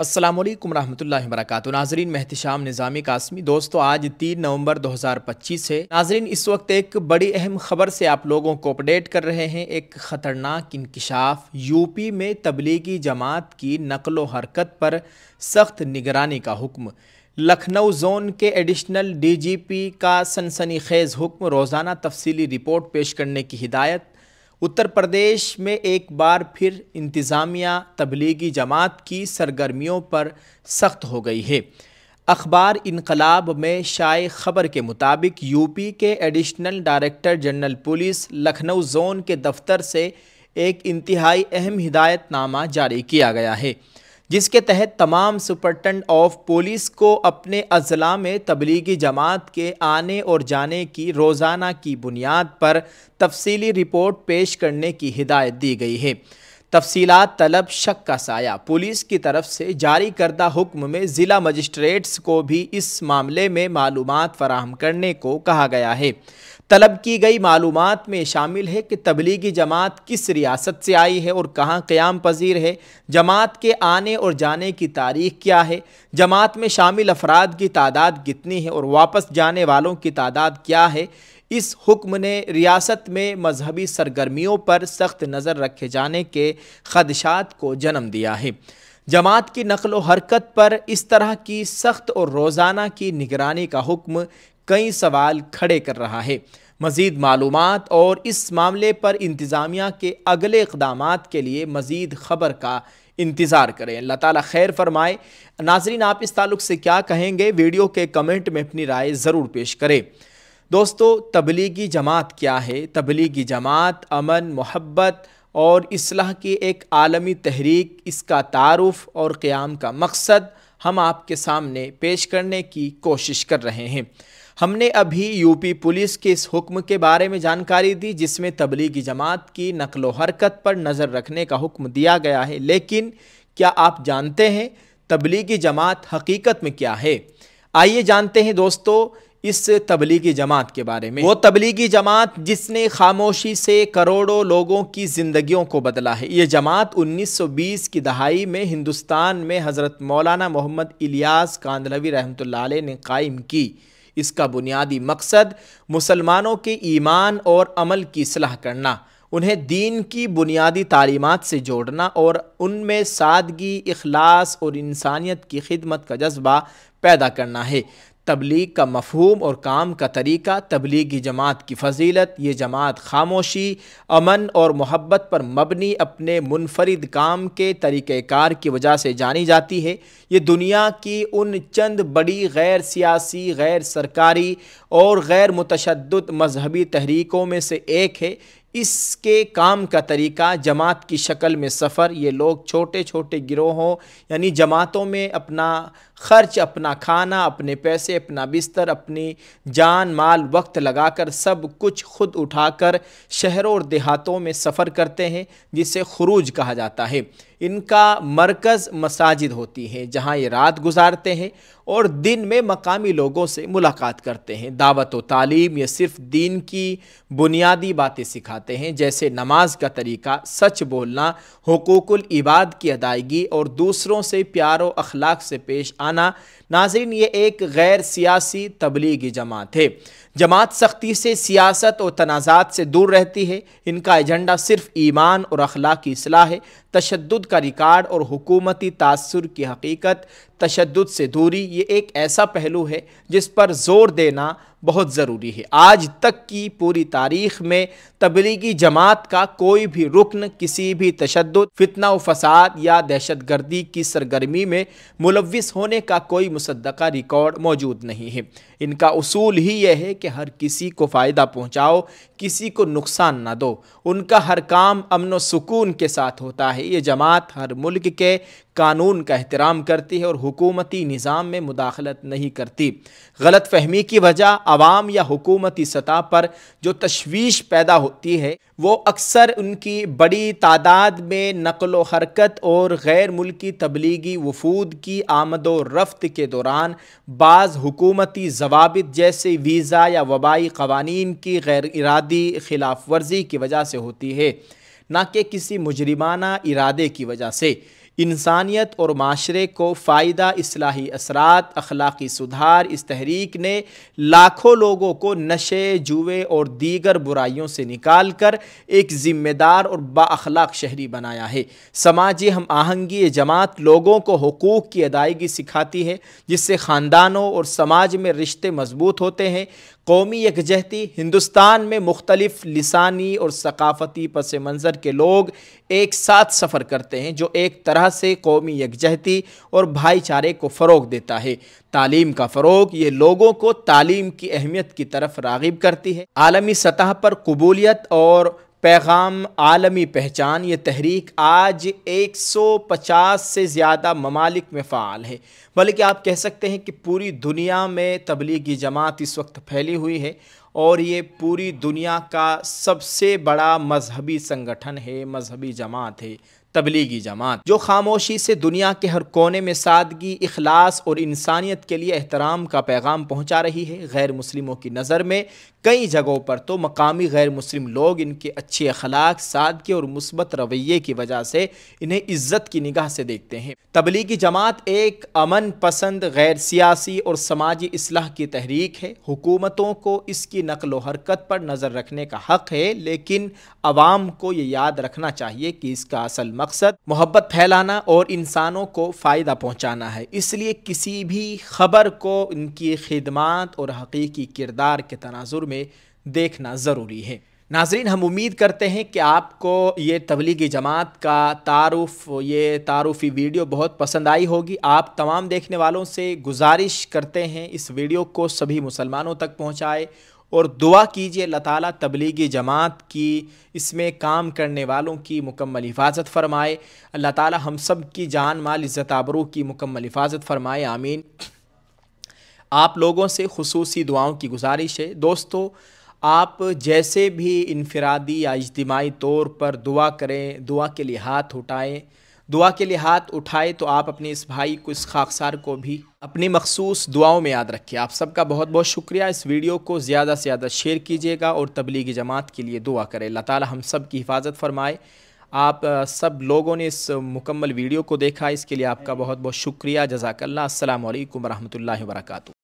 السلام علیکم ورحمۃ اللہ وبرکاتہ۔ ناظرین، میں احتشام نظامی قاسمی۔ دوستو، آج 3 نومبر 2025 ہے۔ ناظرین، اس وقت ایک بڑی اہم خبر سے آپ لوگوں کو اپڈیٹ کر رہے ہیں۔ ایک خطرناک انکشاف، یو پی میں تبلیغی جماعت کی نقل و حرکت پر سخت نگرانی کا حکم۔ لکھنؤ زون کے ایڈیشنل ڈی جی پی کا سنسنی خیز حکم، روزانہ تفصیلی رپورٹ پیش کرنے کی ہدایت۔ اتر پردیش میں ایک بار پھر انتظامیہ تبلیغی جماعت کی سرگرمیوں پر سخت ہو گئی ہے۔ اخبار انقلاب میں شائع خبر کے مطابق یو پی کے additional director general police Lucknow zone کے دفتر سے ایک انتہائی اہم ہدایت نامہ جاری کیا گیا ہے، جس کے تحت تمام سپرنٹنڈنٹ آف پولیس کو اپنے اضلاع میں تبلیغی جماعت کے آنے اور جانے کی روزانہ کی بنیاد پر تفصیلی رپورٹ پیش کرنے کی ہدایت دی گئی ہے۔ تفصیلات طلب شک کا سایہ۔ پولیس کی طرف سے جاری کردہ حکم میں ضلع مجسٹریٹس کو بھی اس معاملے میں معلومات فراہم کرنے کو کہا گیا ہے۔ طلب کی گئی معلومات میں شامل ہے کہ تبلیغی جماعت کس ریاست سے آئی ہے اور کہاں قیام پذیر ہے، جماعت کے آنے اور جانے کی تاریخ کیا ہے، جماعت میں شامل افراد کی تعداد کتنی ہے اور واپس جانے والوں کی تعداد کیا ہے۔ اس حکم نے ریاست میں مذہبی سرگرمیوں پر سخت نظر رکھے جانے کے خدشات کو جنم دیا ہے۔ جماعت کی نقل و حرکت پر اس طرح کی سخت اور روزانہ کی نگرانی کا حکم کئی سوال کھڑے کر رہا ہے۔ مزید معلومات اور اس معاملے پر انتظامیہ کے اگلے اقدامات کے لیے مزید خبر کا انتظار کریں۔ اللہ تعالیٰ خیر فرمائے۔ ناظرین، آپ اس تعلق سے کیا کہیں گے؟ ویڈیو کے کمنٹ میں اپنی رائے ضرور پیش کریں۔ دوستو، تبلیغی جماعت کیا ہے؟ تبلیغی جماعت امن، محبت اور اصلاح کی ایک عالمی تحریک۔ اس کا تعارف اور قیام کا مقصد ہم آپ کے سامنے پیش کرنے کی کوشش کر رہے ہیں۔ ہم نے ابھی یو پی پولیس کے اس حکم کے بارے میں جانکاری دی، جس میں تبلیغی جماعت کی نقل و حرکت پر نظر رکھنے کا حکم دیا گیا ہے۔ لیکن کیا آپ جانتے ہیں تبلیغی جماعت حقیقت میں کیا ہے؟ آئیے جانتے ہیں دوستو اس تبلیغی جماعت کے بارے میں۔ وہ تبلیغی جماعت جس نے خاموشی سے کروڑوں لوگوں کی زندگیوں کو بدلا ہے۔ یہ جماعت 1920 کی دہائی میں ہندوستان میں حضرت مولانا محمد الیاس کاندھلوی رحمۃ اللہ علیہ نے قائم کی۔ اس کا بنیادی مقصد مسلمانوں کے ایمان اور عمل کی اصلاح کرنا، انہیں دین کی بنیادی تعلیمات سے جوڑنا اور ان میں سادگی، اخلاص اور انسانیت کی خدمت کا جذبہ پیدا کرنا ہے۔ تبلیغ کا مفہوم اور کام کا طریقہ۔ تبلیغی جماعت کی فضیلت۔ یہ جماعت خاموشی، امن اور محبت پر مبنی اپنے منفرد کام کے طریقہ کار کی وجہ سے جانی جاتی ہے۔ یہ دنیا کی ان چند بڑی غیر سیاسی، غیر سرکاری اور غیر متشدد مذہبی تحریکوں میں سے ایک ہے۔ اس کے کام کا طریقہ جماعت کی شکل میں سفر۔ یہ لوگ چھوٹے چھوٹے گروہوں یعنی جماعتوں میں اپنا خرچ، اپنا کھانا، اپنے پیسے، اپنا بستر، اپنی جان مال وقت لگا کر سب کچھ خود اٹھا کر شہروں اور دیہاتوں میں سفر کرتے ہیں، جسے خروج کہا جاتا ہے۔ ان کا مرکز مساجد ہوتی ہیں، جہاں یہ رات گزارتے ہیں اور دن میں مقامی لوگوں سے ملاقات کرتے ہیں۔ دعوت و تعلیم۔ یہ صرف دین کی بنیادی باتیں سکھاتے ہیں، جیسے نماز کا طریقہ، سچ بولنا، حقوق العباد کی ادائیگی اور دوسروں سے پیار و اخلاق سے پیش آنا۔ ناظرین، یہ ایک غیر سیاسی تبلیغی جماعت ہے۔ جماعت سختی سے سیاست اور تنازعات سے دور رہتی ہے۔ ان کا ایجنڈا صرف ایمان اور اخلاق کی اصلاح ہے۔ تشدد کا ریکارڈ اور حکومتی تاثر کی حقیقت۔ تشدد سے دوری یہ ایک ایسا پہلو ہے جس پر زور دینا بہت ضروری ہے۔ آج تک کی پوری تاریخ میں تبلیغی جماعت کا کوئی بھی رکن کسی بھی تشدد، فتنہ و فساد یا دہشت گردی کی سرگرمی میں ملوث ہونے کا کوئی مصدقہ ریکارڈ موجود نہیں ہے۔ ان کا اصول ہی یہ ہے کہ ہر کسی کو فائدہ پہنچاؤ، کسی کو نقصان نہ دو۔ ان کا ہر کام امن و سکون کے ساتھ ہوتا ہے۔ یہ جماعت ہر ملک کے قانون کا احترام کرتی ہے اور حکومتی نظام میں مداخلت نہیں کرتی۔ غلط فہمی کی وجہ عوام یا حکومتی سطح پر جو تشویش پیدا ہوتی ہے، وہ اکثر ان کی بڑی تعداد میں نقل و حرکت اور غیر ملکی تبلیغی وفود کی آمد و رفت کے دوران بعض حکومتی ضوابط جیسے ویزا یا وبائی قوانین کی غیر ارادی خلاف ورزی کی وجہ سے ہوتی ہے، نہ کہ کسی مجرمانہ ارادے کی وجہ سے۔ انسانیت اور معاشرے کو فائدہ، اصلاحی اثرات، اخلاقی سدھار۔ اس تحریک نے لاکھوں لوگوں کو نشے، جوئے اور دیگر برائیوں سے نکال کر ایک ذمہ دار اور با اخلاق شہری بنایا ہے۔ سماجی ہم آہنگی جماعت لوگوں کو حقوق کی ادائیگی سکھاتی ہے، جس سے خاندانوں اور سماج میں رشتے مضبوط ہوتے ہیں۔ قومی یکجہتی: ہندوستان میں مختلف لسانی اور ثقافتی پس منظر کے لوگ ایک ساتھ سفر کرتے ہیں، جو ایک طرح سے قومی یکجہتی اور بھائی چارے کو فروغ دیتا ہے۔ تعلیم کا فروغ: یہ لوگوں کو تعلیم کی اہمیت کی طرف راغب کرتی ہے۔ عالمی سطح پر قبولیت اور پیغام عالمی پہچان: یہ تحریک آج 150 سے زیادہ ممالک میں فعال ہے، بلکہ آپ کہہ سکتے ہیں کہ پوری دنیا میں تبلیغی جماعت اس وقت پھیلی ہوئی ہے، اور یہ پوری دنیا کا سب سے بڑا مذہبی سنگٹھن ہے، مذہبی جماعت ہے تبلیغی جماعت، جو خاموشی سے دنیا کے ہر کونے میں سادگی، اخلاص اور انسانیت کے لیے احترام کا پیغام پہنچا رہی ہے۔ غیر مسلموں کی نظر میں کئی جگہوں پر تو مقامی غیر مسلم لوگ ان کے اچھے اخلاق، سادگی اور مثبت رویے کی وجہ سے انہیں عزت کی نگاہ سے دیکھتے ہیں۔ تبلیغی جماعت ایک امن پسند، غیر سیاسی اور سماجی اصلاح کی تحریک ہے۔ حکومتوں کو اس کی نقل و حرکت پر نظر رکھنے کا حق ہے، لیکن عوام کو یہ یاد رکھنا چاہیے کہ اس کا اصل مقصد محبت پھیلانا اور انسانوں کو فائدہ پہنچانا ہے۔ اس لیے کسی بھی خبر کو ان کی خدمات اور حقیقی کردار کے تناظر میں دیکھنا ضروری ہے۔ ناظرین، ہم امید کرتے ہیں کہ آپ کو یہ تبلیغی جماعت کا یہ تعارفی ویڈیو بہت پسند آئی ہوگی۔ آپ تمام دیکھنے والوں سے گزارش کرتے ہیں اس ویڈیو کو سبھی مسلمانوں تک پہنچائے اور دعا کیجیے اللہ تعالیٰ تبلیغی جماعت کی، اس میں کام کرنے والوں کی مکمل حفاظت فرمائے۔ اللہ تعالیٰ ہم سب کی جان مال عزت آبرو کی مکمل حفاظت فرمائے، آمین۔ آپ لوگوں سے خصوصی دعاؤں کی گزارش ہے۔ دوستو، آپ جیسے بھی انفرادی یا اجتماعی طور پر دعا کریں، دعا کے لیے ہاتھ اٹھائیں تو آپ اپنے اس بھائی کو، اس خاکسار کو بھی اپنی مخصوص دعاؤں میں یاد رکھیں۔ آپ سب کا بہت بہت شکریہ۔ اس ویڈیو کو زیادہ سے زیادہ شیئر کیجیے گا اور تبلیغی جماعت کے لیے دعا کریں۔ اللہ تعالی ہم سب کی حفاظت فرمائے۔ آپ سب لوگوں نے اس مکمل ویڈیو کو دیکھا، اس کے لیے آپ کا بہت بہت شکریہ۔ جزاک اللہ۔ السلام علیکم ورحمۃ اللہ وبرکاتہ۔